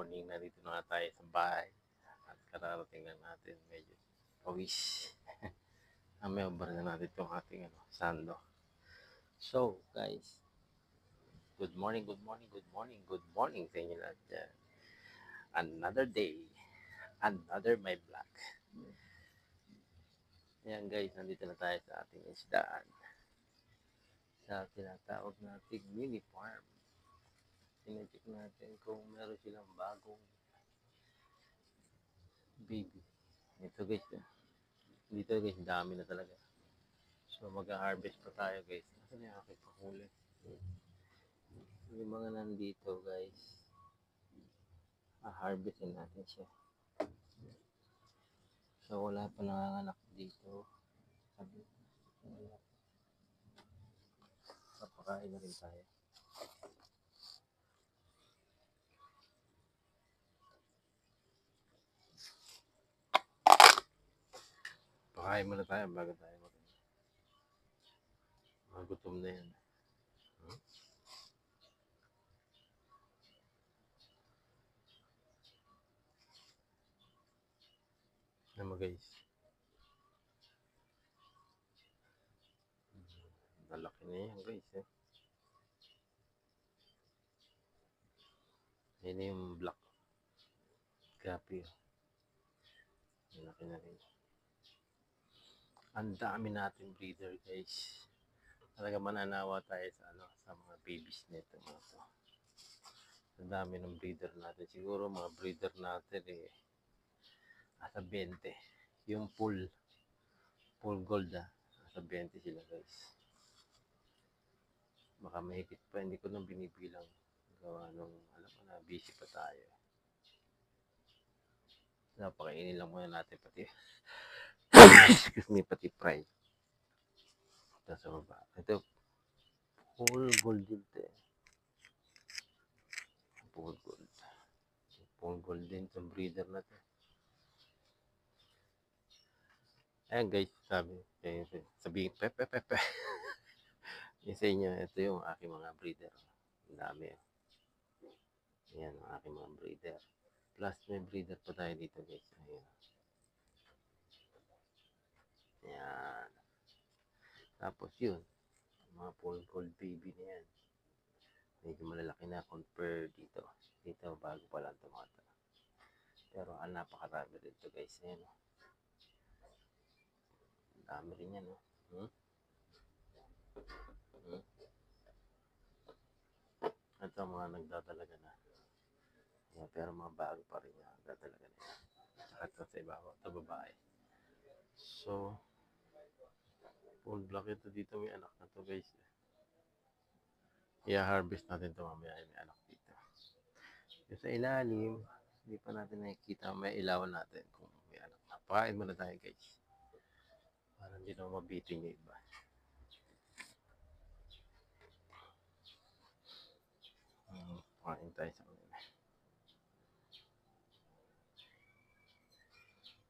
morning. Nandito na nga tayo sa bahay. At kararating lang natin. Medyo pawis. Mamaya bar na natin itong ating sando. So, guys. Good morning, good morning, good morning, good morning sa inyo lahat dyan. Another day. Another my vlog. Ayan guys, nandito na tayo sa ating isdaan. Sa tinatawag nating mini farm. Sinecheck natin kung meron silang bagong baby. Ito guys, dito guys, dami na talaga. So mag-harvest pa tayo guys. Nasaan yung aking pahuli? Yung mga nandito guys, harvestin natin siya. So wala pa nanganganak dito. Sabi, wala. Papakain na rin tayo. Pakain muna tayo bago tayo magutom na yan. Naman guys. Nalaki na yan guys eh. Yan yung black gapi. Nalaki na rin. Ang dami natin breeder guys. Talaga mananawa tayo sa mga babies nito mga to. Ang dami ng breeder natin. Siguro mga breeder natin nasa 20. Yung full gold nasa 20 sila guys. Baka mahigit pa, hindi ko nang binibilang. Gawa nung, alam mo na, busy pa tayo. Napakainin lang muna natin pati excuse me, pati fry. Ito sa baba. Ito, full gold dito eh. Full gold. Full gold din itong breeder na to. Ayan guys, sabihin, pepe. Yung sa inyo, ito yung aking mga breeder. Ang dami. Ayan ang aking mga breeder. Plus may breeder pa tayo dito guys. Ayan. Ayan. Tapos yun, mga full gold baby na yan. Medyo malalaki na compare dito. Dito bago pa lang tumata. Pero napakarami rin ito guys. Ayan. Ang dami rin yan. Ito mga nagdadalaga na. Ayan, pero mga bago pa rin yan. Nagdadalaga na yan. Saka ito sa ibabaw. Ito babae. So, full black ito dito. May anak na to guys. I-harvest natin ito mamaya. May anak dito. Yung sa ilalim, hindi pa natin nakikita. May ilawan natin kung may anak. Pakain muna tayo guys. Para hindi na mabiting yung iba. Pakain tayo sa kanila.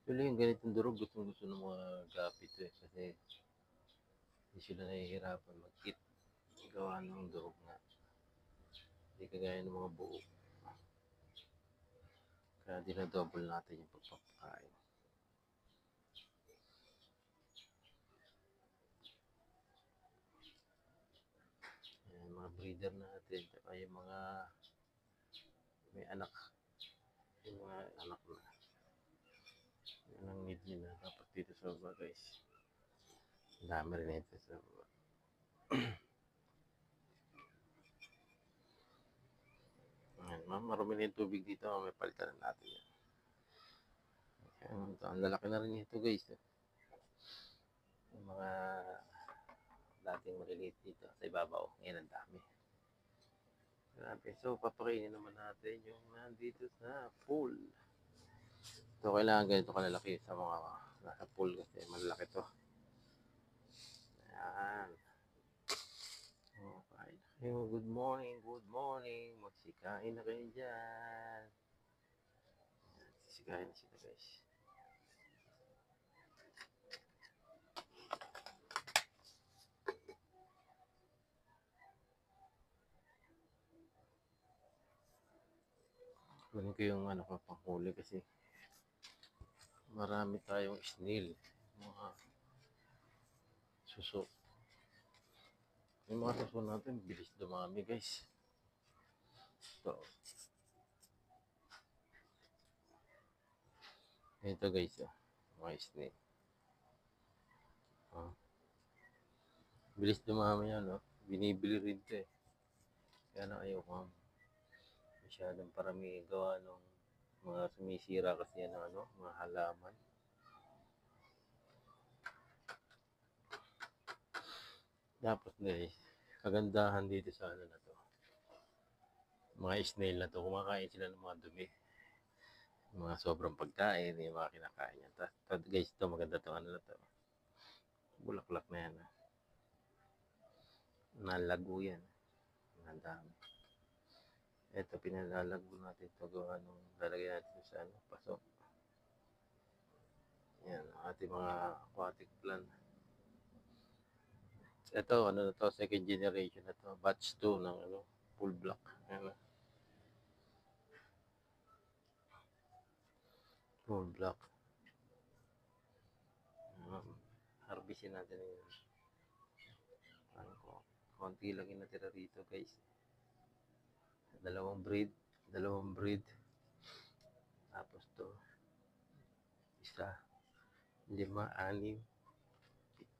Actually, yung ganitong durog, gusto ng mga gapit kasi hindi sila nahihirapan mag-eat. Gawa ng durog na. Hindi kagaya ng mga buo. Kaya dinadouble natin yung pagpapakain. Ayan, mga breeder natin. Saka yung mga may anak. Yung mga anak na. Yan ang need nila. Dapat dito sa baba guys. Ang dami rin ito sa baba. Ayan, marumi na yung tubig dito. May palitan na natin yan. Ayan, ang lalaki na rin ito guys. Yung mga dating maliliit dito sa ibabaw. Ngayon ang dami. Grabe. So, papakainin naman natin yung nandito sa pool. Ito kailangan ganito kalalaki sa mga nasa pool kasi malalaki to. Ayan. Okay. Good morning, good morning. Magsikain na kayo dyan. Sikain na sila guys. Kunin ko yung ano ko panghuli kasi marami tayong snail. Mga suso. Yung mga suso natin, bilis dumami guys. Ito. Ito guys, mga snail. Ah, bilis dumami yan, no? Binibili rin ito eh. Kaya na ayaw ko masyadong parami gawa ng mga sumisira kasi yan ng ano, mga halaman. Tapos guys, kagandahan dito sa ano na to. Mga snail na to, kumakain sila ng mga dumi. Mga sobrang pagkain, yung mga kinakain yan. Tapos guys, ito maganda to ano na to. Bulaklak na yan. Nalago yan. Ang dami. Ito, pinalalago natin ito. Gawa nung lalagyan natin sa ano, paso. Yan, ang ating mga aquatic plant. Ito, ano na to, second generation na to. Batch 2 ng ano, full block. Yan, full block. Harvestin natin yung ano ko. Konti lang yung natira rito guys. Dalawang breed. Tapos to, isa, 5, 6,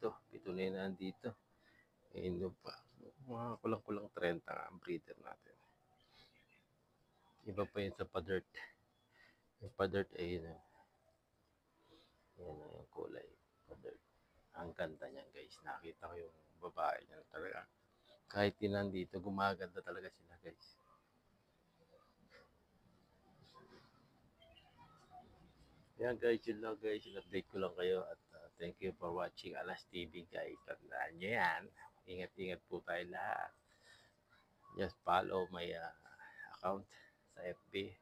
7 na yun nandito. Ayun pa. Mga kulang-kulang 30 ang breeder natin. Iba pa yun sa pa-dirt. Yung pa-dirt ay yun. Yan yung kulay. Pa-dirt. Ang ganda niyan guys. Nakita ko yung babae niyan talaga. Kahit din nandito, gumaganda talaga sila guys. Yan guys, yun lang guys. In-update ko lang kayo at thank you for watching Alas TV guys. Tandaan nyo yan. Ingat-ingat po tayo lahat. Just follow my account sa FB.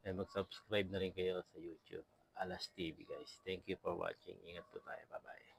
And mag-subscribe na rin kayo sa YouTube. Alas TV guys. Thank you for watching. Ingat po tayo. Bye-bye.